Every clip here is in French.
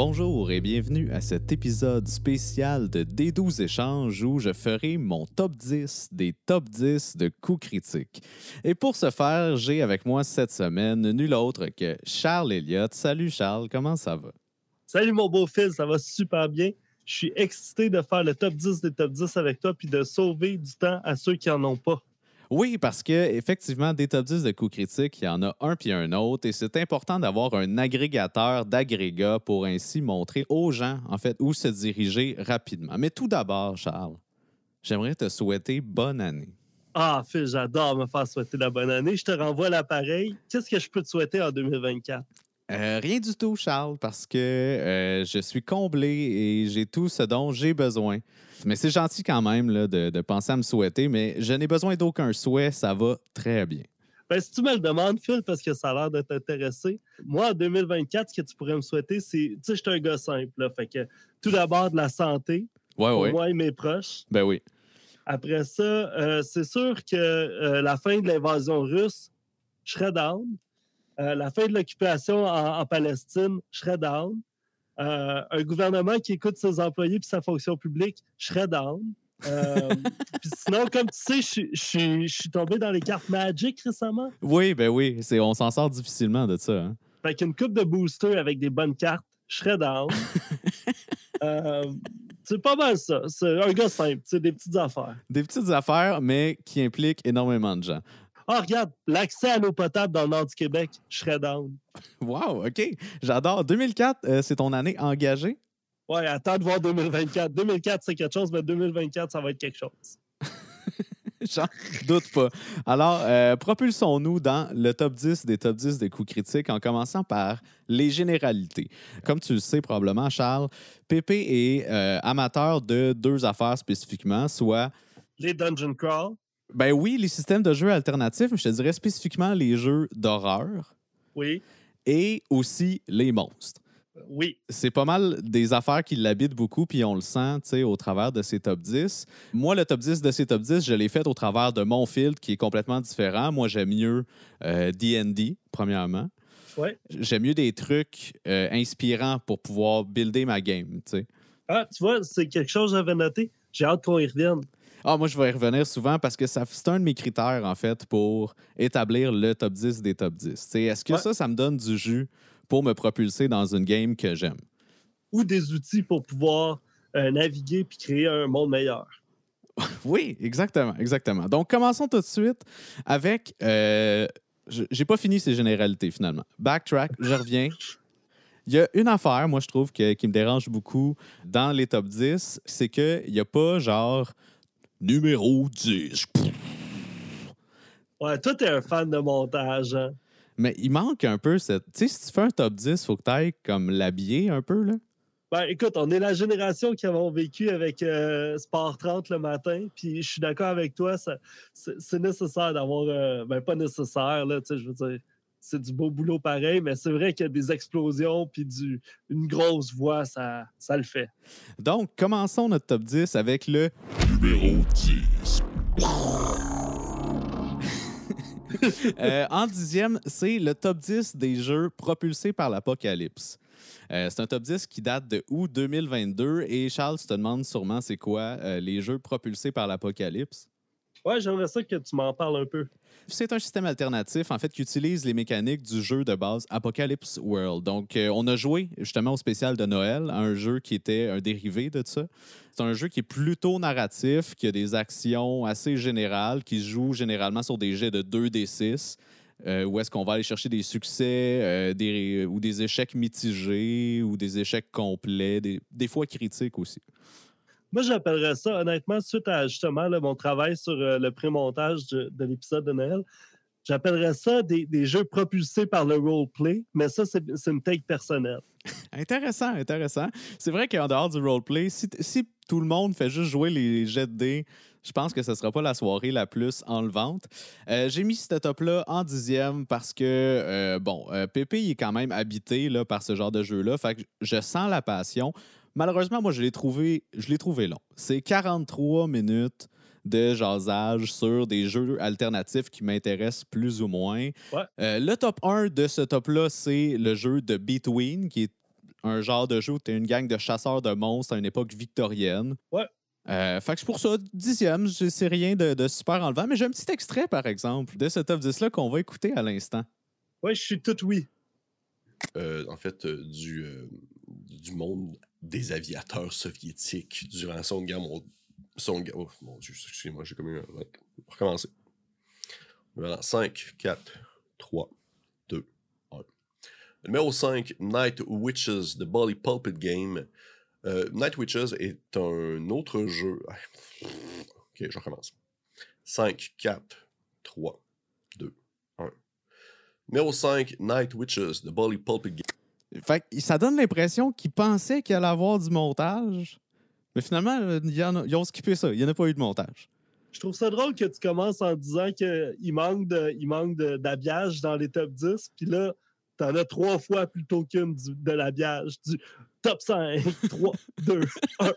Bonjour et bienvenue à cet épisode spécial de D12 Échanges où je ferai mon top 10 des top 10 de coups critiques. Et pour ce faire, j'ai avec moi cette semaine nul autre que Charles Elliott. Salut Charles, comment ça va? Salut mon beau Phil, ça va super bien. Je suis excité de faire le top 10 des top 10 avec toi puis de sauver du temps à ceux qui n'en ont pas. Oui, parce que effectivement, des top 10 de coups critiques, il y en a un puis un autre, et c'est important d'avoir un agrégateur d'agrégats pour ainsi montrer aux gens, en fait, où se diriger rapidement. Mais tout d'abord, Charles, j'aimerais te souhaiter bonne année. Ah, Phil, j'adore me faire souhaiter la bonne année. Je te renvoie l'appareil. Qu'est-ce que je peux te souhaiter en 2024? Rien du tout, Charles, parce que je suis comblé et j'ai tout ce dont j'ai besoin. Mais c'est gentil quand même là, de penser à me souhaiter, mais je n'ai besoin d'aucun souhait, ça va très bien. Ben, si tu me le demandes, Phil, parce que ça a l'air de t'intéresser, moi, en 2024, ce que tu pourrais me souhaiter, c'est... Tu sais, je suis un gars simple, là, fait que tout d'abord, de la santé pour moi et mes proches. Ben oui. Après ça, c'est sûr que la fin de l'invasion russe, je serais down. La fin de l'occupation en Palestine, je serais down. Un gouvernement qui écoute ses employés et sa fonction publique, je serais down. Puis sinon, comme tu sais, je suis tombé dans les cartes Magic récemment. Oui, ben oui, on s'en sort difficilement de ça. Hein? Fait qu'une coupe de boosters avec des bonnes cartes, je serais down. C'est pas mal ça. C'est un gars simple, c'est des petites affaires. Des petites affaires, mais qui impliquent énormément de gens. Ah, regarde, l'accès à l'eau potable dans le nord du Québec, je serais down. Wow, OK. J'adore. 2004, c'est ton année engagée? Ouais, attends de voir 2024. 2004, c'est quelque chose, mais 2024, ça va être quelque chose. J'en doute pas. Alors, propulsons-nous dans le top 10 des top 10 des coups critiques en commençant par les généralités. Comme tu le sais probablement, Charles, Pépé est amateur de deux affaires spécifiquement, soit... Les dungeon crawl. Ben oui, les systèmes de jeux alternatifs, mais je te dirais spécifiquement les jeux d'horreur. Oui. Et aussi les monstres. Oui. C'est pas mal des affaires qui l'habitent beaucoup, puis on le sent au travers de ces top 10. Moi, le top 10 de ces top 10, je l'ai fait au travers de mon field qui est complètement différent. Moi, j'aime mieux D&D, premièrement. Ouais. J'aime mieux des trucs inspirants pour pouvoir builder ma game. T'sais. Ah, tu vois, c'est quelque chose que j'avais noté. J'ai hâte qu'on y revienne. Ah, moi, je vais y revenir souvent parce que c'est un de mes critères, en fait, pour établir le top 10 des top 10. Est-ce que ça me donne du jus pour me propulser dans une game que j'aime? Ou des outils pour pouvoir naviguer puis créer un monde meilleur. Oui, exactement, exactement. Donc, commençons tout de suite avec... j'ai pas fini ces généralités, finalement. Backtrack, je reviens. Il y a une affaire, moi, je trouve, qui me dérange beaucoup dans les top 10, c'est qu'il n'y a pas genre numéro 10. Ouais, toi, t'es un fan de montage, hein? Mais il manque un peu cette... Tu sais, si tu fais un top 10, il faut que tu ailles comme l'habiller un peu, là. Ben, écoute, on est la génération qui avons vécu avec Sport 30 le matin, puis je suis d'accord avec toi, c'est nécessaire d'avoir... ben, pas nécessaire, là, tu sais, je veux dire, c'est du beau boulot pareil, mais c'est vrai qu'il y a des explosions puis une grosse voix, ça le fait. Donc, commençons notre top 10 avec le numéro 10. En 10e, c'est le top 10 des jeux propulsés par l'Apocalypse. C'est un top 10 qui date de août 2022. Et Charles, tu te demandes sûrement c'est quoi les jeux propulsés par l'Apocalypse? Ouais, j'aimerais ça que tu m'en parles un peu. C'est un système alternatif, en fait, qui utilise les mécaniques du jeu de base Apocalypse World. Donc, on a joué justement au spécial de Noël, à un jeu qui était un dérivé de ça. C'est un jeu qui est plutôt narratif, qui a des actions assez générales, qui se joue généralement sur des jets de 2d6, où est-ce qu'on va aller chercher des succès ou des échecs mitigés ou des échecs complets, des fois critiques aussi. Moi, j'appellerais ça, honnêtement, suite à justement là, mon travail sur le pré-montage de l'épisode de Noël, j'appellerais ça des jeux propulsés par le roleplay, mais ça, c'est une take personnelle. Intéressant, intéressant. C'est vrai qu'en dehors du roleplay, si tout le monde fait juste jouer les jets de dés, je pense que ce ne sera pas la soirée la plus enlevante. J'ai mis ce top-là en 10e parce que, Pépé il est quand même habité là, par ce genre de jeu-là. Fait que je sens la passion. Malheureusement, moi, je l'ai trouvé long. C'est 43 minutes de jasage sur des jeux alternatifs qui m'intéressent plus ou moins. Ouais. Le top 1 de ce top-là, c'est le jeu de Between, qui est un genre de jeu où tu es une gang de chasseurs de monstres à une époque victorienne. Ouais. Fait que c'est pour ça, 10e, c'est rien de super enlevant, mais j'ai un petit extrait, par exemple, de ce top 10-là qu'on va écouter à l'instant. Ouais, je suis tout oui. En fait, du monde des aviateurs soviétiques durant la Seconde Guerre mondiale. Oh mon Dieu, excusez-moi, j'ai comme eu un... On va recommencer. Voilà, 5, 4, 3, 2, 1. Numéro 5, Night Witches, The Body Pulpit Game. Night Witches est un autre jeu... Ok, je recommence. 5, 4, 3, 2, 1. Numéro 5, Night Witches, The Body Pulpit Game. Fait que ça donne l'impression qu'ils pensaient qu'il allait avoir du montage, mais finalement, ils ont skippé ça. Il n'y en a pas eu de montage. Je trouve ça drôle que tu commences en disant qu'il manque d'habillage dans les top 10, puis là, t'en as 3 fois plutôt qu'une de l'habillage. Du top 5, 3, 2, 1.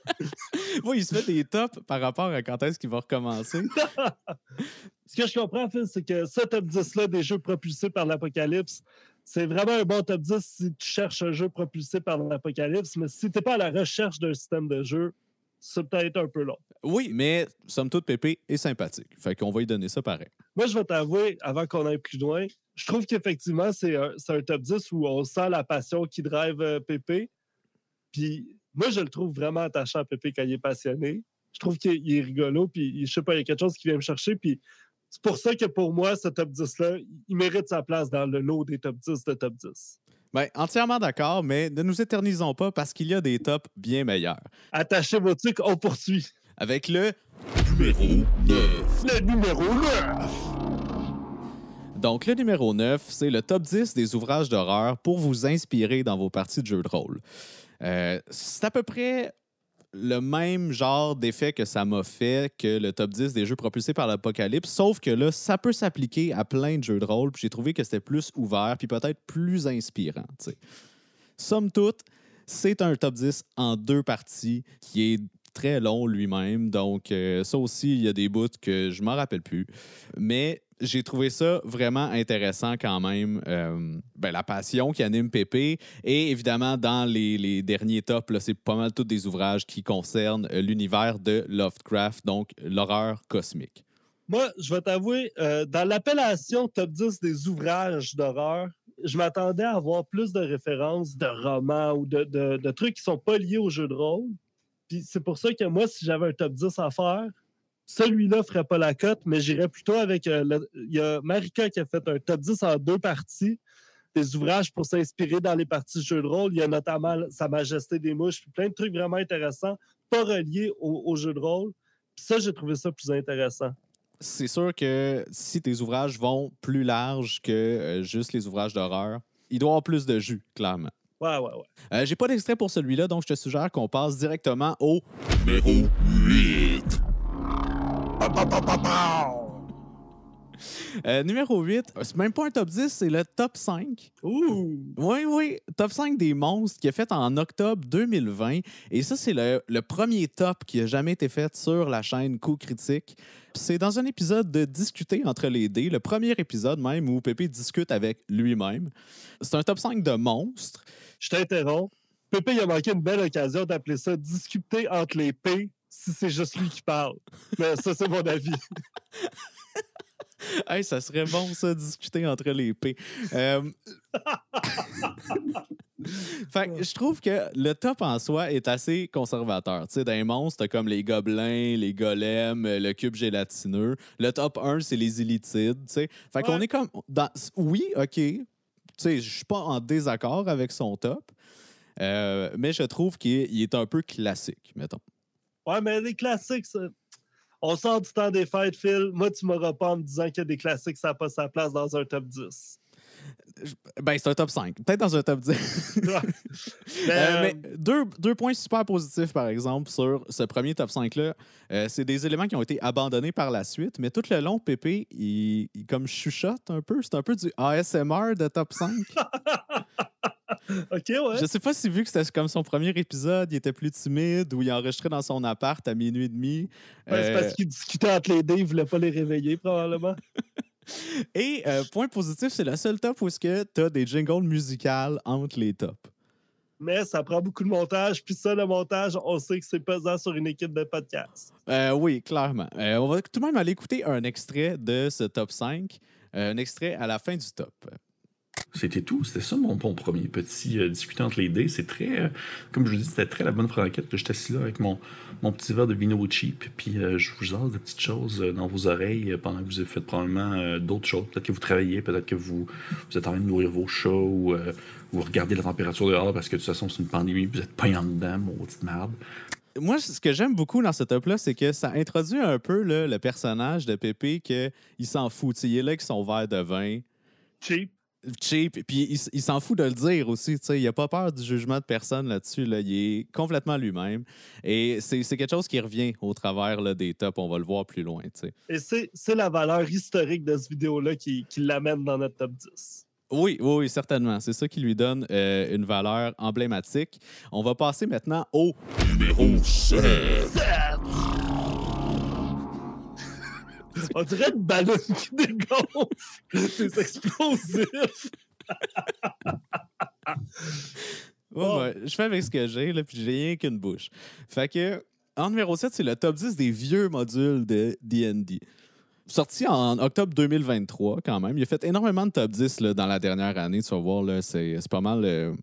Oui, il se fait des tops par rapport à quand est-ce qu'il va recommencer. Ce que je comprends, Phil, c'est que ce top 10-là des jeux propulsés par l'Apocalypse, c'est vraiment un bon top 10 si tu cherches un jeu propulsé par l'Apocalypse, mais si t'es pas à la recherche d'un système de jeu, c'est peut-être un peu long. Oui, mais somme toute, Pépé est sympathique. Fait qu'on va lui donner ça pareil. Moi, je vais t'avouer, avant qu'on aille plus loin, je trouve qu'effectivement, c'est un top 10 où on sent la passion qui drive Pépé. Puis moi, je le trouve vraiment attachant, Pépé, quand il est passionné. Je trouve qu'il est rigolo, puis je sais pas, il y a quelque chose qui vient me chercher, puis c'est pour ça que pour moi, ce top 10-là, il mérite sa place dans le lot des top 10 de top 10. Bien, entièrement d'accord, mais ne nous éternisons pas parce qu'il y a des tops bien meilleurs. Attachez vos trucs, on poursuit. Avec le Numéro 9. Le numéro 9! Donc, le numéro 9, c'est le top 10 des ouvrages d'horreur pour vous inspirer dans vos parties de jeux de rôle. C'est à peu près le même genre d'effet que ça m'a fait que le top 10 des jeux propulsés par l'Apocalypse, sauf que là, ça peut s'appliquer à plein de jeux de rôle, puis j'ai trouvé que c'était plus ouvert, puis peut-être plus inspirant. T'sais. Somme toute, c'est un top 10 en 2 parties qui est très long lui-même, donc ça aussi, il y a des bouts que je m'en rappelle plus, mais j'ai trouvé ça vraiment intéressant quand même. La passion qui anime Pépé. Et évidemment, dans les derniers tops, là, c'est pas mal tous des ouvrages qui concernent l'univers de Lovecraft, donc l'horreur cosmique. Moi, je vais t'avouer, dans l'appellation top 10 des ouvrages d'horreur, je m'attendais à avoir plus de références de romans ou de trucs qui sont pas liés au jeu de rôle. Puis c'est pour ça que moi, si j'avais un top 10 à faire, celui-là ne ferait pas la cote, mais j'irais plutôt avec... Il y a Marika qui a fait un top 10 en 2 parties, des ouvrages pour s'inspirer dans les parties de jeux de rôle. Il y a notamment Sa Majesté des Mouches, puis plein de trucs vraiment intéressants, pas reliés au jeu de rôle. Puis ça, j'ai trouvé ça plus intéressant. C'est sûr que si tes ouvrages vont plus large que juste les ouvrages d'horreur, il doit y avoir plus de jus, clairement. Ouais. J'ai pas d'extrait pour celui-là, donc je te suggère qu'on passe directement au Numéro 8. Numéro 8, c'est même pas un top 10, c'est le top 5. Ouh! Oui, top 5 des monstres qui est fait en octobre 2020. Et ça, c'est le premier top qui a jamais été fait sur la chaîne Coup Critique. C'est dans un épisode de Discuter entre les dés, le premier épisode même où Pépé discute avec lui-même. C'est un top 5 de monstres. Je t'interromps. Pépé, il a manqué une belle occasion d'appeler ça discuter entre les P si c'est juste lui qui parle. Mais ça, c'est mon avis. Hey, ça serait bon, ça, discuter entre les P. Fait que je trouve que le top en soi est assez conservateur. Tu sais, dans les monstres, t'as comme les gobelins, les golems, le cube gélatineux. Le top 1, c'est les illitides. Tu sais. Fait qu'on est comme... Oui, OK. Tu sais, je suis pas en désaccord avec son top, mais je trouve qu'il est un peu classique, mettons. Ouais, mais les classiques, ça... On sort du temps des fêtes, Phil. Moi, tu m'auras pas en me disant qu'il y a des classiques, ça n'a pas sa place dans un top 10. Ben, c'est un top 5. Peut-être dans un top 10. Mais deux points super positifs, par exemple, sur ce premier top 5-là. C'est des éléments qui ont été abandonnés par la suite, mais tout le long, Pépé, il comme chuchote un peu. C'est un peu du ASMR de top 5. OK, ouais. Je sais pas si, vu que c'était comme son premier épisode, il était plus timide ou il enregistrait dans son appart à minuit et demi. C'est parce qu'il discutait entre les dés, il voulait pas les réveiller, probablement. Et point positif, c'est le seul top où tu as des jingles musicales entre les tops. Mais ça prend beaucoup de montage. Puis ça, le montage, on sait que c'est pesant sur une équipe de podcast. Oui, clairement. On va tout de même aller écouter un extrait de ce top 5, un extrait à la fin du top. C'était tout. C'était ça mon premier petit discuter entre les dés. C'est très, comme je vous dis, c'était très la bonne franquette. J'étais assis là avec mon petit verre de vino cheap, puis je vous jase de petites choses dans vos oreilles pendant que vous avez fait probablement d'autres choses. Peut-être que vous travaillez, peut-être que vous êtes en train de nourrir vos chats ou vous regardez la température dehors parce que de toute façon, c'est une pandémie, vous êtes pas en dedans, maudite merde. Moi, ce que j'aime beaucoup dans ce top-là, c'est que ça introduit un peu là, le personnage de Pépé, qu'il s'en fout. T'sais, il est là avec son verre de vin. Cheap. Puis il s'en fout de le dire aussi. Il n'a pas peur du jugement de personne là-dessus. Là. Il est complètement lui-même. Et c'est quelque chose qui revient au travers là, des tops. On va le voir plus loin. T'sais. Et c'est la valeur historique de cette vidéo-là qui l'amène dans notre top 10. Oui, certainement. C'est ça qui lui donne une valeur emblématique. On va passer maintenant au numéro 7. On dirait une ballon qui dégonfle. C'est explosif. Je fais avec ce que j'ai, là, puis j'ai rien qu'une bouche. Fait que, en numéro 7, c'est le top 10 des vieux modules de D&D. Sorti en octobre 2023, quand même. Il a fait énormément de top 10 là, dans la dernière année. Tu vas voir, là, c'est pas mal...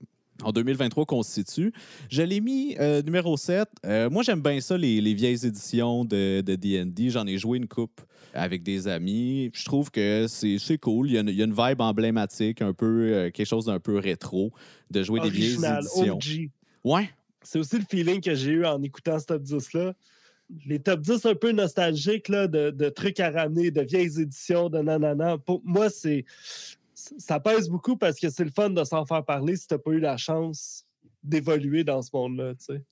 En 2023 constitue. Je l'ai mis numéro 7. Moi, j'aime bien ça, les vieilles éditions de D&D. J'en ai joué une coupe avec des amis. Je trouve que c'est cool. Il y a une vibe emblématique, un peu quelque chose d'un peu rétro, de jouer original, des vieilles éditions. OG. Ouais. C'est aussi le feeling que j'ai eu en écoutant ce top 10-là. Les top 10 un peu nostalgiques là, de trucs à ramener, de vieilles éditions, de nanana. Pour moi, ça pèse beaucoup parce que c'est le fun de s'en faire parler si tu n'as pas eu la chance d'évoluer dans ce monde-là. Tu sais.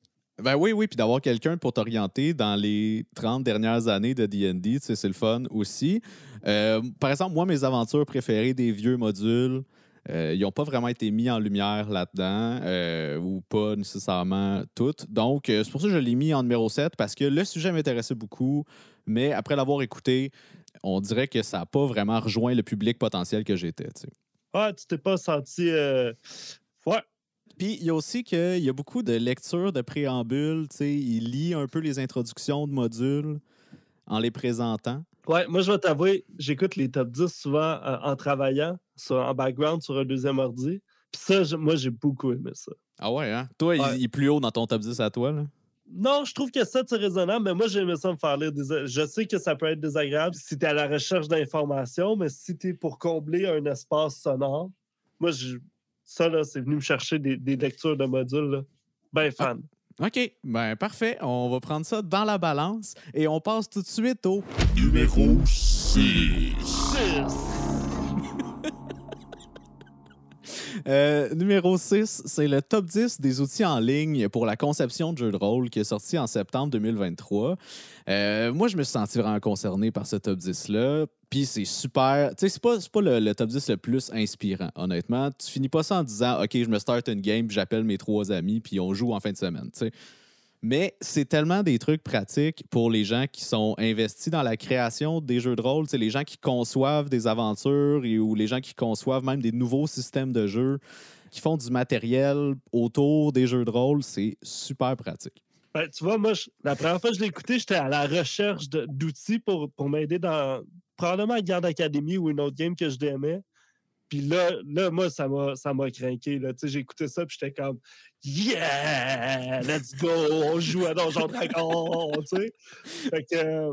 Ben oui, puis d'avoir quelqu'un pour t'orienter dans les 30 dernières années de D&D, c'est le fun aussi. Par exemple, moi, mes aventures préférées des vieux modules, ils n'ont pas vraiment été mis en lumière là-dedans, ou pas nécessairement toutes. Donc, c'est pour ça que je l'ai mis en numéro 7, parce que le sujet m'intéressait beaucoup, mais après l'avoir écouté, on dirait que ça n'a pas vraiment rejoint le public potentiel que j'étais. Tu sais. Ah, tu t'es pas senti... Ouais. Puis, il y a aussi qu'il y a beaucoup de lectures de préambules. Tu sais, il lit un peu les introductions de modules en les présentant. Ouais, moi, je vais t'avouer, j'écoute les top 10 souvent en travaillant, en background, sur un deuxième ordi. Puis ça, moi, j'ai beaucoup aimé ça. Ah ouais, hein? Toi, ouais. Il est plus haut dans ton top 10 à toi, là? Non, je trouve que ça, c'est raisonnable, mais moi, j'aimais ça me faire lire Je sais que ça peut être désagréable si tu es à la recherche d'informations, mais si tu es pour combler un espace sonore, moi, ça, là, c'est venu me chercher des lectures de modules, là. Ben fan. OK, ben parfait. On va prendre ça dans la balance et on passe tout de suite au numéro 6. Numéro 6, c'est le top 10 des outils en ligne pour la conception de jeux de rôle qui est sorti en septembre 2023. Moi, je me suis senti vraiment concerné par ce top 10-là. Puis c'est super. Tu sais, c'est pas le top 10 le plus inspirant, honnêtement. Tu finis pas ça en disant OK, je me start une game, puis j'appelle mes 3 amis, puis on joue en fin de semaine. Tu sais. Mais c'est tellement des trucs pratiques pour les gens qui sont investis dans la création des jeux de rôle, les gens qui conçoivent des aventures ou les gens qui conçoivent même des nouveaux systèmes de jeu, qui font du matériel autour des jeux de rôle, c'est super pratique. Ben, tu vois, moi, la première fois que je l'ai écouté, j'étais à la recherche d'outils pour m'aider dans probablement Garde Academy ou une autre game que je aimais. Puis là, moi, ça m'a craqué. J'ai écouté ça, puis j'étais comme « Yeah! Let's go! On joue à Donjon Dragon! » Fait que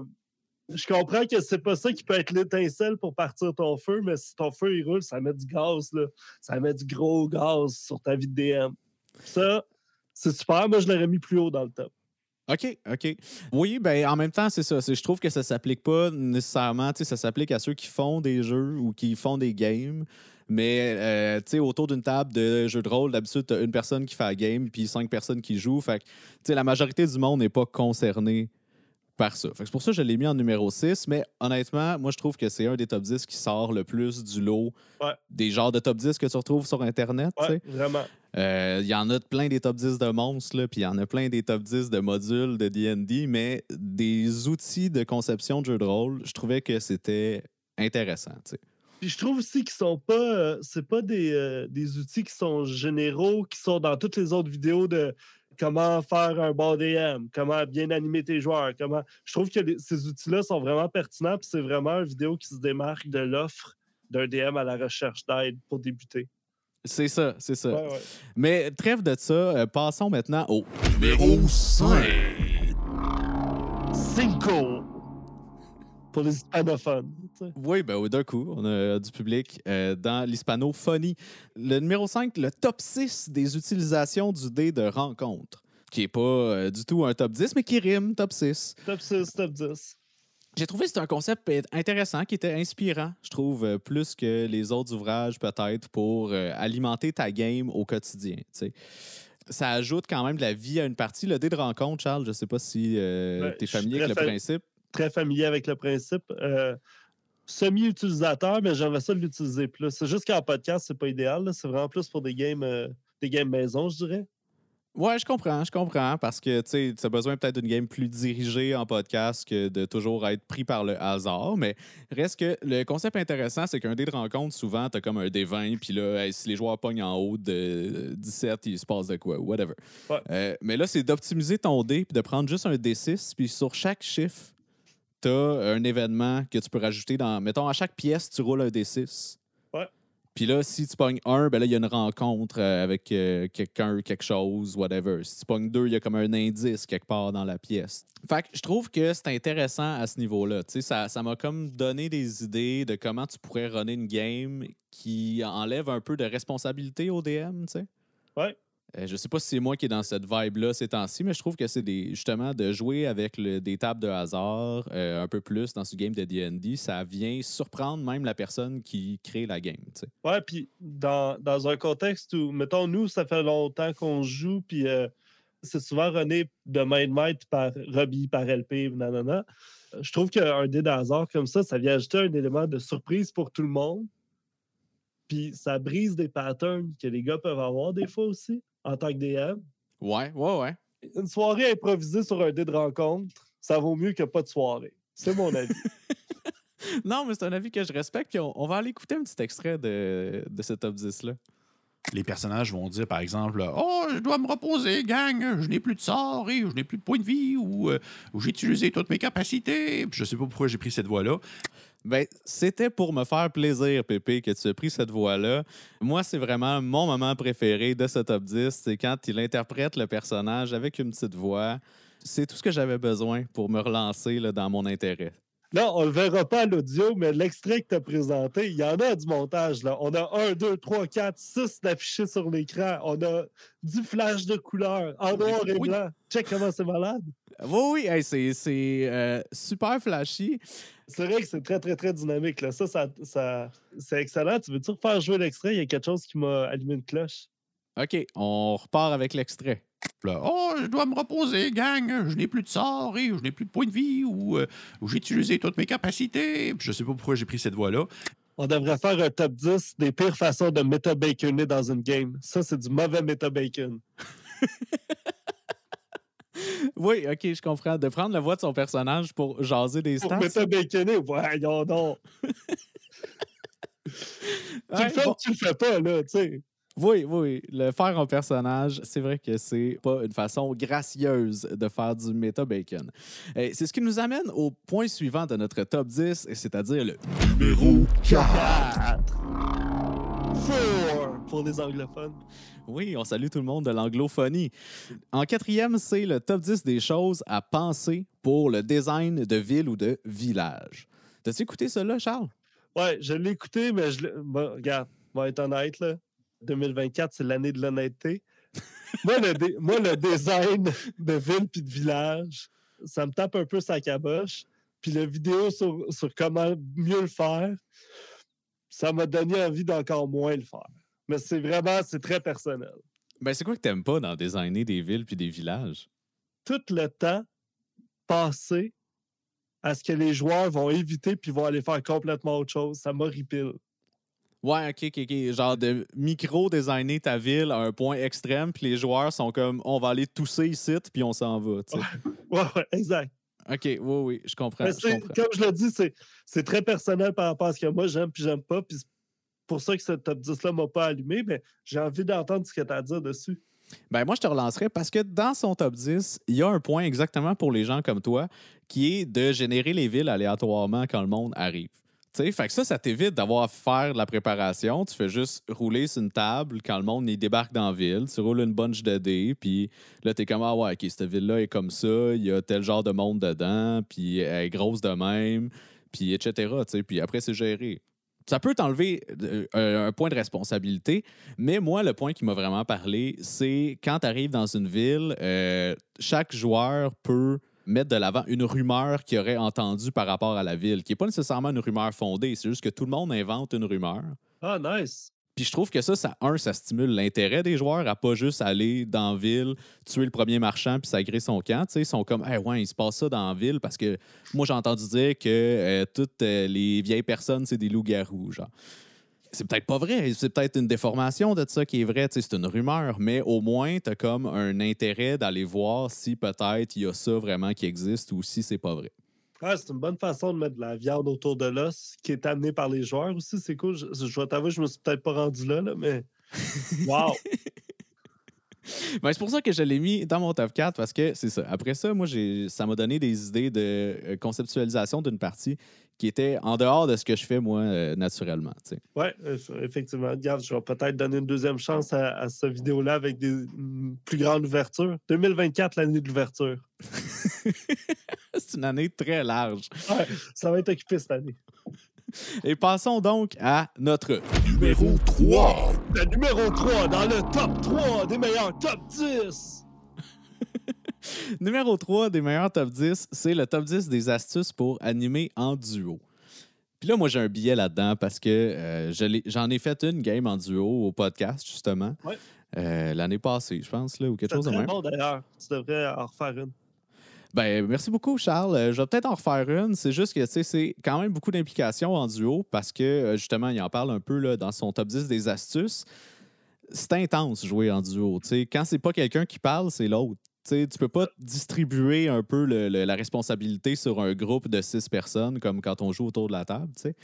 je comprends que c'est pas ça qui peut être l'étincelle pour partir ton feu, mais si ton feu, il roule, ça met du gaz, là. Ça met du gros gaz sur ta vie de DM. Ça, c'est super. Moi, je l'aurais mis plus haut dans le top. OK. Oui, ben en même temps, c'est ça. Je trouve que ça s'applique pas nécessairement. Ça s'applique à ceux qui font des jeux ou qui font des games. Mais autour d'une table de jeux de rôle, d'habitude, tu as une personne qui fait la game puis 5 personnes qui jouent. Fait que la majorité du monde n'est pas concernée par ça. Fait que c'est pour ça que je l'ai mis en numéro 6. Mais honnêtement, moi, je trouve que c'est un des top 10 qui sort le plus du lot des genres de top 10 que tu retrouves sur Internet. Ouais, vraiment. Il y en a plein des top 10 de monstres, puis il y en a plein des top 10 de modules de D&D, mais des outils de conception de jeux de rôle, je trouvais que c'était intéressant. T'sais. Puis je trouve aussi qu'ils sont pas... c'est pas des outils qui sont généraux, qui sont dans toutes les autres vidéos de comment faire un bon DM, comment bien animer tes joueurs, comment... Je trouve que ces outils-là sont vraiment pertinents, puis c'est vraiment une vidéo qui se démarque de l'offre d'un DM à la recherche d'aide pour débuter. C'est ça, c'est ça. Ouais. Mais trêve de ça, passons maintenant au Numéro 5. Cinco! Pour les hispanophones. T'sais. Oui, ben oui, d'un coup, on a du public dans l'hispanophonie. Le numéro 5, le top 6 des utilisations du dé de rencontre, qui n'est pas du tout un top 10, mais qui rime top 6. Top 6, top 10. J'ai trouvé que c'était un concept intéressant, qui était inspirant, je trouve, plus que les autres ouvrages, peut-être, pour alimenter ta game au quotidien. T'sais. Ça ajoute quand même de la vie à une partie. Le dé de rencontre, Charles, je ne sais pas si tu es familier avec le principe. Très familier avec le principe. Semi-utilisateur, mais j'aimerais ça l'utiliser plus. C'est juste qu'en podcast, c'est pas idéal. Là. C'est vraiment plus pour des games maison, je dirais. Ouais, je comprends, parce que tu as besoin peut-être d'une game plus dirigée en podcast que de toujours être pris par le hasard, mais reste que le concept intéressant, c'est qu'un dé de rencontre, souvent, tu as comme un dé 20, puis là, si les joueurs pognent en haut de 17, il se passe de quoi, whatever. Ouais. Mais là, c'est d'optimiser ton dé, puis de prendre juste un D6, puis sur chaque chiffre, tu as un événement que tu peux rajouter dans... Mettons, à chaque pièce, tu roules un D6. Ouais. Puis là, si tu pognes 1, ben là, il y a une rencontre avec quelqu'un, quelque chose, whatever. Si tu pognes 2, il y a comme un indice quelque part dans la pièce. Fait que je trouve que c'est intéressant à ce niveau-là. Tu sais, ça m'a comme donné des idées de comment tu pourrais runner une game qui enlève un peu de responsabilité au DM, tu sais. Ouais. Je sais pas si c'est moi qui est dans cette vibe-là ces temps-ci, mais je trouve que c'est justement de jouer avec des tables de hasard un peu plus dans ce game de D&D, ça vient surprendre même la personne qui crée la game. T'sais. Ouais, puis dans un contexte où, mettons, nous, ça fait longtemps qu'on joue, puis c'est souvent runné de main de maître par Robbie, par LP, nanana. Je trouve qu'un dé de hasard comme ça vient ajouter un élément de surprise pour tout le monde. Puis ça brise des patterns que les gars peuvent avoir des fois aussi, en tant que DM. Ouais. Une soirée improvisée sur un dé de rencontre, ça vaut mieux que pas de soirée. C'est mon avis. Non, mais c'est un avis que je respecte. Puis on va aller écouter un petit extrait de ce top 10-là. Les personnages vont dire, par exemple, « Oh, je dois me reposer, gang, je n'ai plus de sort et je n'ai plus de points de vie ou j'ai utilisé toutes mes capacités. » Puis je sais pas pourquoi j'ai pris cette voie-là. Ben, c'était pour me faire plaisir, Pépé, que tu aies pris cette voie-là. Moi, c'est vraiment mon moment préféré de ce top 10. C'est quand il interprète le personnage avec une petite voix. C'est tout ce que j'avais besoin pour me relancer là, dans mon intérêt. Là, on ne le verra pas à l'audio, mais l'extrait que tu as présenté, il y en a du montage. Là. On a 1, 2, 3, 4, 6 d'affichés sur l'écran. On a du flash de couleur en noir et blanc. Check comment c'est malade. Oui, hey, c'est super flashy. C'est vrai que c'est très, très, très dynamique. Là. Ça c'est excellent. Tu veux-tu refaire jouer l'extrait? Il y a quelque chose qui m'a allumé une cloche. OK, on repart avec l'extrait. Là, « Oh, je dois me reposer, gang, je n'ai plus de sort et je n'ai plus de points de vie ou j'ai utilisé toutes mes capacités. » Puis je sais pas pourquoi j'ai pris cette voie-là. On devrait faire un top 10 des pires façons de méta-baconner dans une game. Ça, c'est du mauvais méta-bacon. Oui, OK, je comprends. De prendre la voix de son personnage pour jaser des stats. Pour méta-baconner, voyons donc. Tu le fais ou tu le fais pas, là, tu sais. Oui. Le faire en personnage, c'est vrai que c'est pas une façon gracieuse de faire du méta-bacon. C'est ce qui nous amène au point suivant de notre top 10, c'est-à-dire le Numéro 4. Pour les anglophones. Oui, on salue tout le monde de l'anglophonie. En quatrième, c'est le top 10 des choses à penser pour le design de ville ou de village. T'as-tu écouté ça là, Charles? Ouais, je l'ai écouté, mais regarde, on va être honnête, là. 2024, c'est l'année de l'honnêteté. Moi, le design de ville puis de village, ça me tape un peu sa caboche. Puis la vidéo sur comment mieux le faire, ça m'a donné envie d'encore moins le faire. Mais c'est très personnel. Ben, c'est quoi que t'aimes pas dans designer des villes puis des villages? Tout le temps passé à ce que les joueurs vont éviter puis vont aller faire complètement autre chose, ça m'horripile. Ouais, OK. Genre de micro-designer ta ville à un point extrême, puis les joueurs sont comme, on va aller tousser ici, puis on s'en va, tu sais. Ouais, exact. OK, oui, je comprends. Mais comme je l'ai dit, c'est très personnel par rapport à ce que moi j'aime puis j'aime pas. Puis c'est pour ça que ce top 10-là m'a pas allumé, mais j'ai envie d'entendre ce que tu as à dire dessus. Ben moi, je te relancerais parce que dans son top 10, il y a un point exactement pour les gens comme toi qui est de générer les villes aléatoirement quand le monde arrive. T'sais, fait que ça t'évite d'avoir à faire de la préparation. Tu fais juste rouler sur une table quand le monde il débarque dans la ville. Tu roules une bunch de dés, puis là, t'es comme, ah ouais, OK, cette ville-là est comme ça, il y a tel genre de monde dedans, puis elle est grosse de même, puis etc. Puis après, c'est géré. Ça peut t'enlever un point de responsabilité, mais moi, le point qui m'a vraiment parlé, c'est quand tu arrives dans une ville, chaque joueur peut mettre de l'avant une rumeur qu'il aurait entendue par rapport à la ville, qui n'est pas nécessairement une rumeur fondée, c'est juste que tout le monde invente une rumeur. Ah, nice! Puis je trouve que ça stimule l'intérêt des joueurs à pas juste aller dans la ville, tuer le premier marchand puis sacrer son camp. Ils sont comme, hey, ouais, il se passe ça dans la ville parce que moi, j'ai entendu dire que toutes les vieilles personnes, c'est des loups-garous. Genre. C'est peut-être pas vrai. C'est peut-être une déformation de ça qui est vrai. C'est une rumeur. Mais au moins, tu as comme un intérêt d'aller voir si peut-être il y a ça vraiment qui existe ou si c'est pas vrai. Ah, c'est une bonne façon de mettre de la viande autour de l'os qui est amenée par les joueurs aussi. C'est cool. Je vais t'avouer, je me suis peut-être pas rendu là mais wow! Ben, c'est pour ça que je l'ai mis dans mon top 4 parce que c'est ça. Après ça, moi, ça m'a donné des idées de conceptualisation d'une partie qui était en dehors de ce que je fais, moi, naturellement. Oui, effectivement. Regarde, je vais peut-être donner une deuxième chance à cette vidéo-là avec une plus grande ouverture. 2024, l'année de l'ouverture. C'est une année très large. Ouais, ça va être occupé cette année. Et passons donc à notre Numéro 3. Le numéro 3 dans le top 3 des meilleurs top 10. Numéro 3 des meilleurs top 10, c'est le top 10 des astuces pour animer en duo. Puis là, moi, j'ai un billet là-dedans parce que j'en ai fait une game en duo au podcast, justement. Ouais. L'année passée, je pense, là, ou quelque chose de C'est même. très bon, d'ailleurs. Tu devrais en refaire une. Ben, merci beaucoup, Charles. Je vais peut-être en refaire une. C'est juste que c'est quand même beaucoup d'implications en duo parce que, justement, il en parle un peu là, dans son top 10 des astuces. C'est intense jouer en duo. T'sais. Quand c'est pas quelqu'un qui parle, c'est l'autre. Tu peux pas distribuer un peu la responsabilité sur un groupe de 6 personnes comme quand on joue autour de la table. T'sais.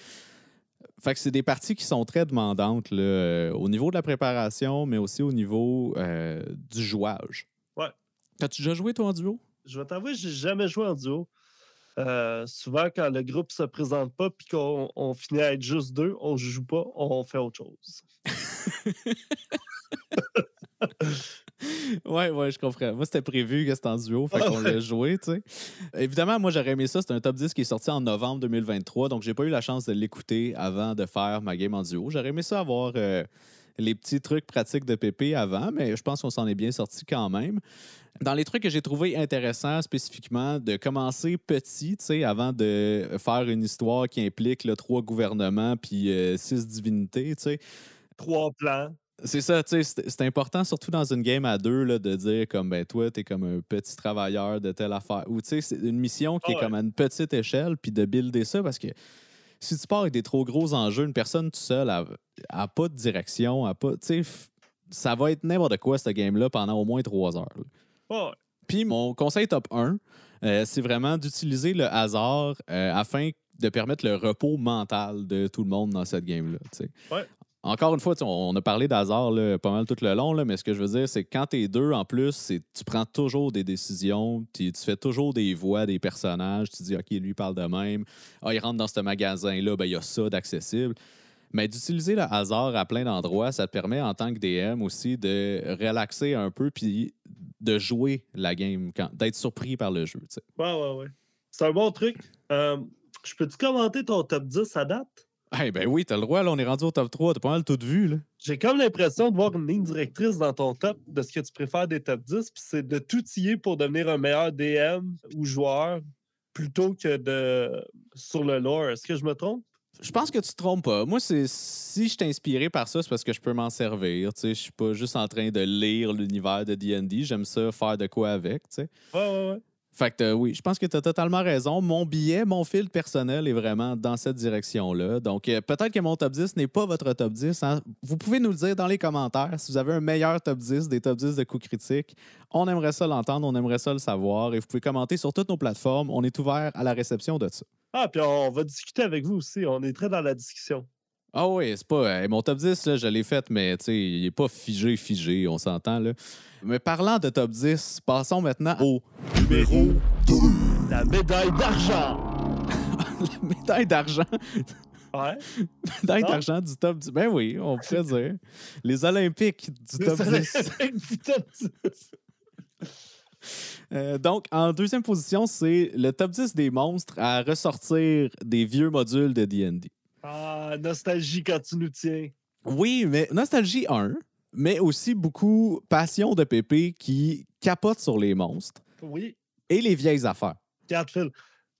Fait que c'est des parties qui sont très demandantes là, au niveau de la préparation, mais aussi au niveau du jouage. Ouais. As-tu déjà joué, toi, en duo? Je vais t'avouer, j'ai jamais joué en duo. Souvent, quand le groupe se présente pas puis qu'on finit à être juste deux, on joue pas, on fait autre chose. Ouais, je comprends. Moi, c'était prévu que c'était en duo, fait qu'on l'a joué, tu sais. Évidemment, moi, j'aurais aimé ça. C'est un top 10 qui est sorti en novembre 2023, donc j'ai pas eu la chance de l'écouter avant de faire ma game en duo. J'aurais aimé ça avoir les petits trucs pratiques de Pépé avant, mais je pense qu'on s'en est bien sorti quand même. Dans les trucs que j'ai trouvé intéressants, spécifiquement, de commencer petit, tu sais, avant de faire une histoire qui implique 3 gouvernements puis 6 divinités, tu sais. 3 plans. C'est ça, tu sais, c'est important, surtout dans une game à 2, là, de dire comme, ben toi, t'es comme un petit travailleur de telle affaire. Ou, tu sais, c'est une mission qui est comme à une petite échelle, puis de builder ça, parce que si tu pars avec des trop gros enjeux, une personne toute seule a pas de direction, a pas, tu sais, ça va être n'importe quoi, cette game-là, pendant au moins 3 heures. Ouais. Puis mon conseil top 1, c'est vraiment d'utiliser le hasard afin de permettre le repos mental de tout le monde dans cette game-là. Tu sais. Ouais. Encore une fois, on a parlé d'hasard là, pas mal tout le long, là, mais ce que je veux dire, c'est que quand t'es deux, en plus, tu prends toujours des décisions, tu fais toujours des voix des personnages, tu dis, OK, lui parle de même, il rentre dans ce magasin-là, ben il y a ça d'accessible. Mais d'utiliser le hasard à plein d'endroits, ça te permet, en tant que DM aussi, de relaxer un peu puis de jouer la game, d'être surpris par le jeu. Tu sais. Ouais. C'est un bon truc. Je peux-tu commenter ton top 10 à date? Ben oui, t'as le droit, là, on est rendu au top 3, t'as pas mal tout vu, là. J'ai comme l'impression de voir une ligne directrice dans ton top de ce que tu préfères des top 10, puis c'est de tout tiller pour devenir un meilleur DM ou joueur plutôt que sur le lore. Est-ce que je me trompe? Je pense que tu te trompes pas. Moi, si je t'ai inspiré par ça, c'est parce que je peux m'en servir. Je suis pas juste en train de lire l'univers de D&D. J'aime ça faire de quoi avec. T'sais. Ouais. Fait que oui, je pense que tu as totalement raison. Mon billet, mon fil personnel est vraiment dans cette direction-là. Donc, peut-être que mon top 10 n'est pas votre top 10. Hein. Vous pouvez nous le dire dans les commentaires si vous avez un meilleur top 10, des top 10 de coups critiques. On aimerait ça l'entendre, on aimerait ça le savoir. Et vous pouvez commenter sur toutes nos plateformes. On est ouvert à la réception de ça. Ah, puis on va discuter avec vous aussi. On est très dans la discussion. Ah oui, c'est pas. Mon top 10, là, je l'ai fait, mais il n'est pas figé, on s'entend. Là. Mais parlant de top 10, passons maintenant au Numéro 2. La médaille d'argent. la médaille d'argent. Ouais. Médaille Non? d'argent du top 10. Ben oui, on pourrait dire. Les Olympiques du Les top 10. Olympiques du top 10. Donc, en deuxième position, c'est le top 10 des monstres à ressortir des vieux modules de D&D. Ah, nostalgie quand tu nous tiens. Oui, mais Nostalgie 1, mais aussi beaucoup Passion de Pépé qui capote sur les monstres Oui. et les vieilles affaires. Regarde, Phil,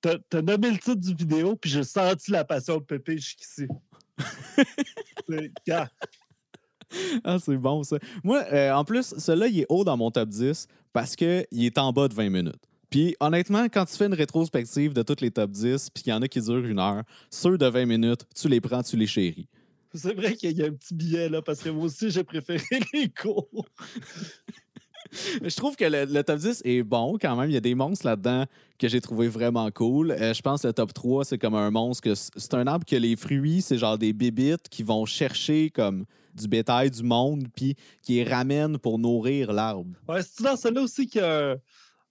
t'as nommé le titre du vidéo, puis j'ai senti la passion de Pépé jusqu'ici. Regarde. Ah, c'est bon, ça. Moi, en plus, celui-là, il est haut dans mon top 10 parce qu'il est en bas de 20 minutes. Puis, honnêtement, quand tu fais une rétrospective de tous les top 10, puis qu'il y en a qui durent 1 heure, ceux de 20 minutes, tu les prends, tu les chéris. C'est vrai qu'il y a un petit billet, là, parce que moi aussi, j'ai préféré les cours. Je trouve que le top 10 est bon quand même. Il y a des monstres là-dedans que j'ai trouvé vraiment cool. Je pense que le top 3, c'est comme un monstre que c'est un arbre que les fruits, c'est genre des bébites qui vont chercher comme du bétail du monde puis qui les ramènent pour nourrir l'arbre. Ouais, c'est dans celui-là aussi qu'il y a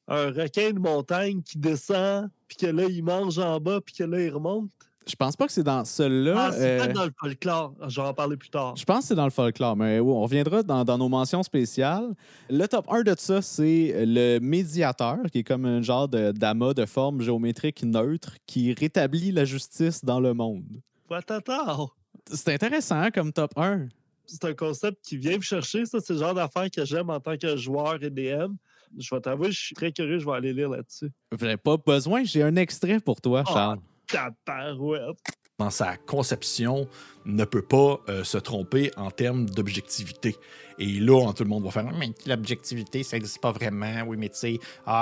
un requin de montagne qui descend, puis que là, il mange en bas, puis que là, il remonte. Je pense pas que c'est dans celui-là. Ah, c'est peut-être dans le folklore. Je vais en parler plus tard. Je pense que c'est dans le folklore, mais oui, on reviendra dans nos mentions spéciales. Le top 1 de ça, c'est le médiateur, qui est comme un genre d'amas de forme géométrique neutre qui rétablit la justice dans le monde. Attends. C'est intéressant comme top 1. C'est un concept qui vient me chercher. Ça, c'est le genre d'affaires que j'aime en tant que joueur et DM. Je vais t'avouer, je suis très curieux, je vais aller lire là-dessus. J'ai pas besoin, j'ai un extrait pour toi, Charles. Tabarouette. Dans sa conception, ne peut pas se tromper en termes d'objectivité. Et là, tout le monde va faire « Mais l'objectivité, ça n'existe pas vraiment. Oui, mais tu sais,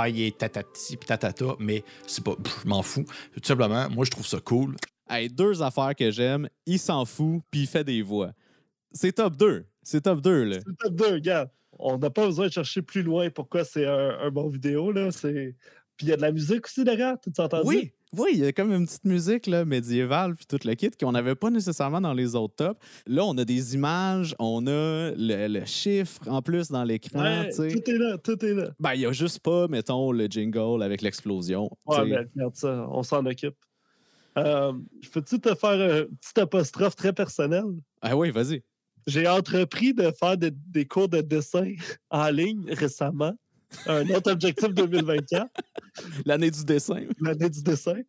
il est tatati pis tatata. » Mais c'est pas... je m'en fous. Tout simplement, moi, je trouve ça cool. Hey, 2 affaires que j'aime, il s'en fout, puis il fait des voix. C'est top 2. C'est top 2, là. C'est top 2, regarde. On n'a pas besoin de chercher plus loin pourquoi c'est un bon vidéo, là. Puis il y a de la musique aussi derrière, tu t'entends? Oui, il y a comme une petite musique là, médiévale puis tout le kit qu'on n'avait pas nécessairement dans les autres tops. Là, on a des images, on a le chiffre en plus dans l'écran. Ouais, tout est là. Ben, il n'y a juste pas, mettons, le jingle avec l'explosion. Ouais, mais regarde ça, on s'en occupe. Je peux-tu te faire un petit apostrophe très personnel? Ah oui, vas-y. J'ai entrepris de faire des cours de dessin en ligne récemment. Un autre objectif 2024. L'année du dessin. L'année du dessin.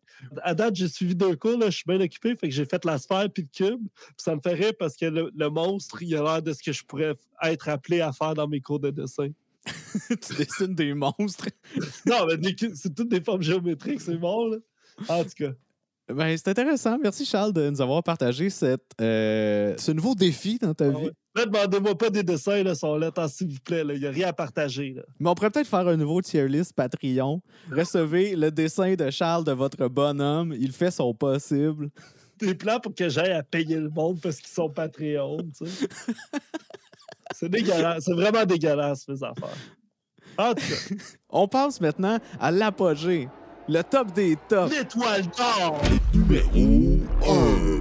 À date, j'ai suivi 2 cours, là, je suis bien occupé, fait que j'ai fait la sphère puis le cube. Puis ça me fait rire parce que le monstre, il a l'air de ce que je pourrais être appelé à faire dans mes cours de dessin. Tu dessines des monstres. Non, mais c'est toutes des formes géométriques, c'est bon, là. En tout cas. Ben, c'est intéressant. Merci, Charles, de nous avoir partagé ce nouveau défi dans ta vie. Ouais. Là, demandez-moi pas des dessins, là, sont là, s'il vous plaît. Il n'y a rien à partager. Là. Mais on pourrait peut-être faire un nouveau tier list Patreon. Recevez le dessin de Charles de votre bonhomme. Il fait son possible. Des plans pour que j'aille à payer le monde parce qu'ils sont Patreon, tu sais. C'est dégueulasse. C'est vraiment dégueulasse, mes affaires. En tout cas. On passe maintenant à l'apogée. Le top des tops. L'étoile d'or! Numéro 1.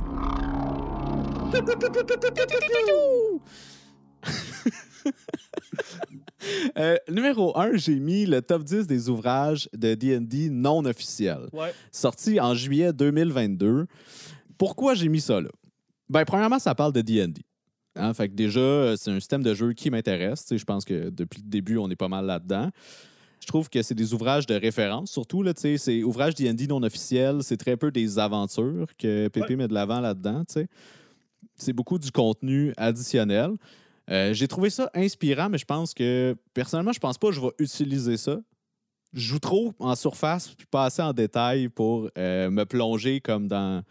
Numéro 1, j'ai mis le top 10 des ouvrages de D&D non officiels. Ouais. Sorti en juillet 2022. Pourquoi j'ai mis ça là? Ben, premièrement, ça parle de D&D. Hein? Fait que déjà, c'est un système de jeu qui m'intéresse. Je pense que depuis le début, on est pas mal là-dedans. Je trouve que c'est des ouvrages de référence, surtout, là, c'est ouvrages D&D non officiels, c'est très peu des aventures que Pépé met de l'avant là-dedans, t'sais. C'est beaucoup du contenu additionnel. J'ai trouvé ça inspirant, mais je pense que, personnellement, je pense pas que je vais utiliser ça. Je joue trop en surface, puis pas assez en détail pour me plonger comme dans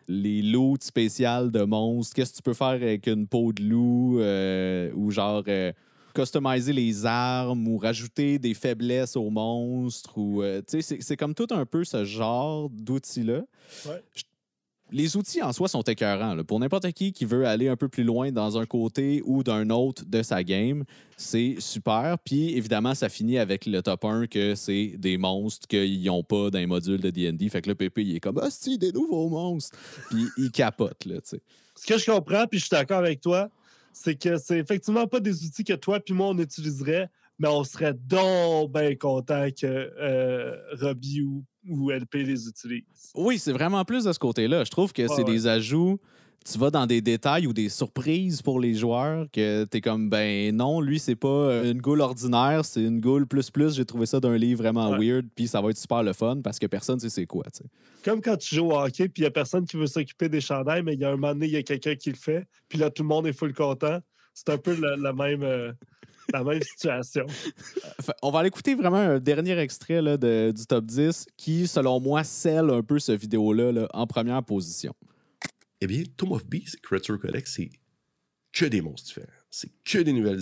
les loots spéciales de monstres. Qu'est-ce que tu peux faire avec une peau de loup ou genre... customiser les armes ou rajouter des faiblesses aux monstres. Ou, c'est comme tout un peu ce genre d'outils-là. Ouais. Les outils en soi sont écœurants. Là. Pour n'importe qui veut aller un peu plus loin dans un côté ou d'un autre de sa game, c'est super. Puis évidemment, ça finit avec le top 1 que c'est des monstres qu'ils n'ont pas dans les modules de D&D. Fait que là, Pépé, il est comme « Ah, c'est des nouveaux monstres! » Puis il capote, là, tu sais. Ce que je comprends, puis je suis d'accord avec toi, c'est que c'est effectivement pas des outils que toi puis moi, on utiliserait, mais on serait donc bien content que Robbie ou LP les utilisent. Oui, c'est vraiment plus de ce côté-là. Je trouve que c'est des ajouts. Tu vas dans des détails ou des surprises pour les joueurs que t'es comme, ben non, lui, c'est pas une goule ordinaire, c'est une goule plus. J'ai trouvé ça d'un livre vraiment weird, puis ça va être super le fun parce que personne sait c'est quoi, tu sais. Comme quand tu joues au hockey, puis il y a personne qui veut s'occuper des chandails, mais il y a un moment donné, il y a quelqu'un qui le fait, puis là, tout le monde est full content. C'est un peu la même situation. On va aller écouter vraiment un dernier extrait là, du top 10 qui, selon moi, scelle un peu ce vidéo-là là, en première position. Eh bien, Tome of Beasts, Creature Collect, c'est que des monstres différents. C'est que des nouvelles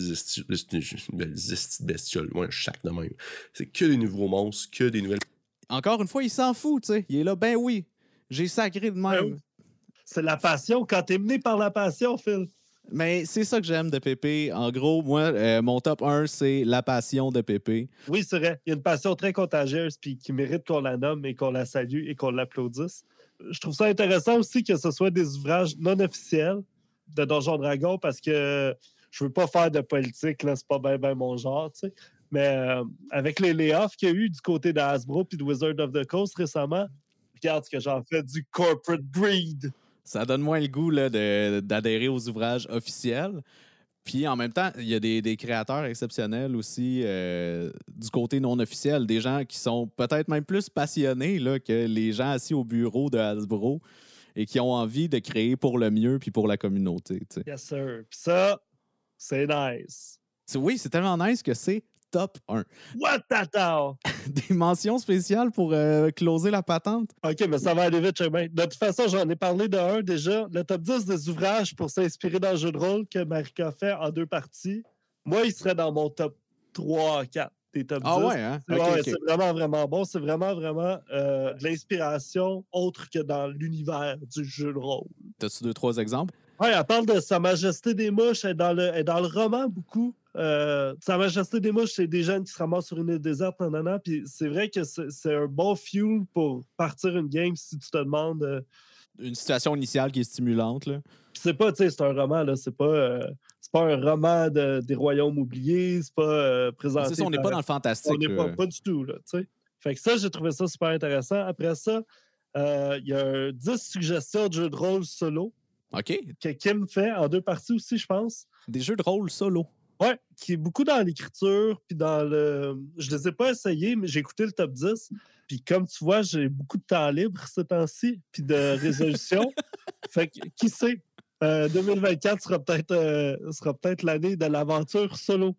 bestioles. Moi, chaque de même. C'est que des nouveaux monstres, que des nouvelles... Encore une fois, il s'en fout, tu sais. Il est là, ben oui, j'ai sacré de même. C'est la passion. Quand t'es mené par la passion, Phil. Mais c'est ça que j'aime de Pépé. En gros, moi, mon top 1, c'est la passion de Pépé. Oui, c'est vrai. Il y a une passion très contagieuse puis qui mérite qu'on la nomme et qu'on la salue et qu'on l'applaudisse. Je trouve ça intéressant aussi que ce soit des ouvrages non officiels de Donjons Dragons parce que je veux pas faire de politique, là, c'est pas bien mon genre, tu sais. Mais avec les layoffs qu'il y a eu du côté de Hasbro puis de Wizard of the Coast récemment, regarde ce que j'en fais du corporate greed. Ça donne moins le goût là, d'adhérer aux ouvrages officiels. Puis en même temps, il y a des créateurs exceptionnels aussi du côté non officiel, des gens qui sont peut-être même plus passionnés là, que les gens assis au bureau de Hasbro et qui ont envie de créer pour le mieux puis pour la communauté. T'sais. Yes, sir. Puis ça, c'est nice. Oui, c'est tellement nice que c'est top 1. What t'attends? Des mentions spéciales pour closer la patente? OK, mais ça va aller vite, Chemin. De toute façon, j'en ai parlé de un déjà. Le top 10 des ouvrages pour s'inspirer dans le jeu de rôle que Marika fait en 2 parties. Moi, il serait dans mon top 3, 4 des top 10. Ah ouais, hein? Okay. C'est vraiment, vraiment bon. C'est vraiment, vraiment de l'inspiration autre que dans l'univers du jeu de rôle. T'as-tu 2-3 exemples? Oui, elle parle de Sa Majesté des Mouches. Elle est dans le roman beaucoup. Sa Majesté des Mouches, c'est des jeunes qui se ramassent sur une île déserte, nanana. Puis c'est vrai que c'est un bon fuel pour partir une game si tu te demandes. Une situation initiale qui est stimulante, là. C'est pas, tu sais, c'est un roman, là. C'est pas un roman des royaumes oubliés. C'est pas présenté. C'est ça, on n'est pas dans le fantastique. On n'est pas du tout, là, tu sais. Fait que ça, j'ai trouvé ça super intéressant. Après ça, il y a 10 suggestions de jeux de rôle solo. OK. Que Kim fait en 2 parties aussi, je pense. Des jeux de rôle solo. Ouais, qui est beaucoup dans l'écriture, puis dans le... Je les ai pas essayés, mais j'ai écouté le top 10. Puis comme tu vois, j'ai beaucoup de temps libre ces temps-ci, puis de résolution. Fait que, qui sait, 2024 sera peut-être l'année de l'aventure solo.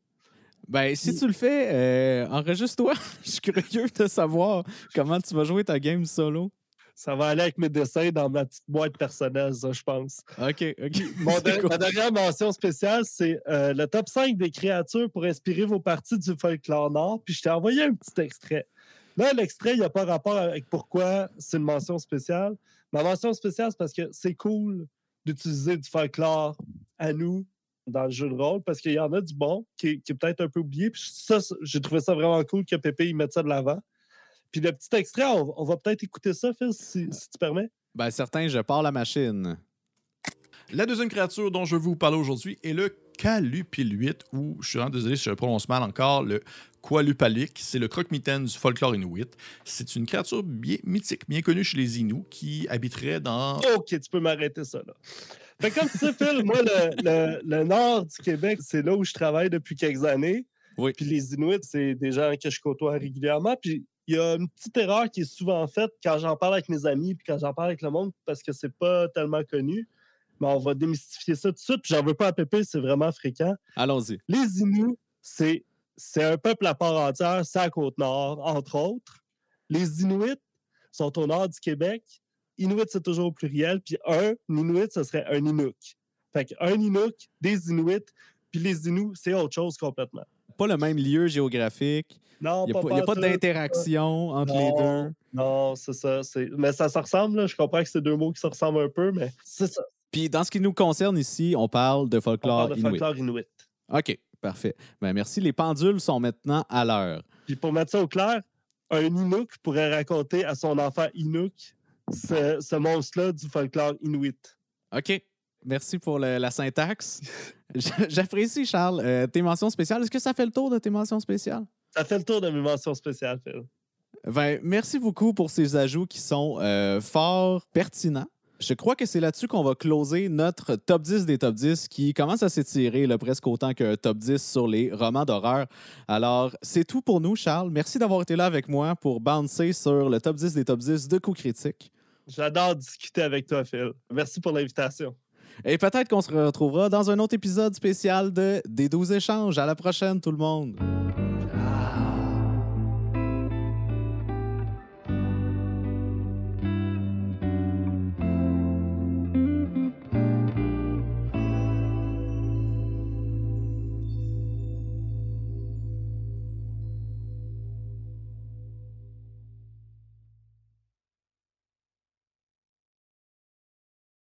Ben, si tu le fais, enregistre-toi. Je suis curieux de savoir comment tu vas jouer ta game solo. Ça va aller avec mes dessins dans ma petite boîte personnelle, ça, je pense. OK. Ma dernière mention spéciale, c'est le top 5 des créatures pour inspirer vos parties du folklore nord. Puis je t'ai envoyé un petit extrait. Là, l'extrait, il n'y a pas rapport avec pourquoi c'est une mention spéciale. Ma mention spéciale, c'est parce que c'est cool d'utiliser du folklore à nous dans le jeu de rôle, parce qu'il y en a du bon qui est peut-être un peu oublié. Puis ça, j'ai trouvé ça vraiment cool que Pépé il mette ça de l'avant. Puis le petit extrait, on va peut-être écouter ça, Phil, si tu permets. Ben, certain, je pars la machine. La deuxième créature dont je vais vous parler aujourd'hui est le Qalupiluit, ou, je suis vraiment désolé si je le prononce mal encore, le Qualupalik. C'est le croque-mitaine du folklore inuit. C'est une créature bien mythique, bien connue chez les Inuits, qui habiterait dans... OK, tu peux m'arrêter ça, là. Fait que comme tu sais, Phil, moi, le nord du Québec, c'est là où je travaille depuis quelques années. Oui. Puis les Inuits, c'est des gens que je côtoie régulièrement. Puis il y a une petite erreur qui est souvent faite quand j'en parle avec mes amis puis quand j'en parle avec le monde parce que c'est pas tellement connu. Mais on va démystifier ça tout de suite. Puis j'en veux pas à Pépé, c'est vraiment fréquent. Allons-y. Les Inuits, c'est un peuple à part entière, c'est à Côte-Nord, entre autres. Les Inuits sont au nord du Québec. Inuit, c'est toujours au pluriel. Puis un Inuit, ce serait un Inuk. Fait qu'un Inuk, des Inuits, Puis les Inuits, c'est autre chose complètement. Pas le même lieu géographique. Non, Il n'y a pas d'interaction entre les deux. Non, c'est ça. Mais ça se ressemble, là. Je comprends que c'est deux mots qui se ressemblent un peu, mais c'est ça. Puis dans ce qui nous concerne ici, on parle de On folklore parle de inuit. folklore Inuit. OK, parfait. Ben, merci. Les pendules sont maintenant à l'heure. Puis pour mettre ça au clair, un Inuk pourrait raconter à son enfant Inuk ce monstre-là du folklore Inuit. OK. Merci pour la syntaxe. J'apprécie, Charles. Tes mentions spéciales, est-ce que ça fait le tour de tes mentions spéciales? Ça fait le tour de mes mentions spéciales, Phil. Ben, merci beaucoup pour ces ajouts qui sont fort pertinents. Je crois que c'est là-dessus qu'on va closer notre top 10 des top 10 qui commence à s'étirer là, presque autant qu'un top 10 sur les romans d'horreur. Alors, c'est tout pour nous, Charles. Merci d'avoir été là avec moi pour bouncer sur le top 10 des top 10 de Coups Critiques. J'adore discuter avec toi, Phil. Merci pour l'invitation. Et peut-être qu'on se retrouvera dans un autre épisode spécial de Des 12 échanges. À la prochaine, tout le monde!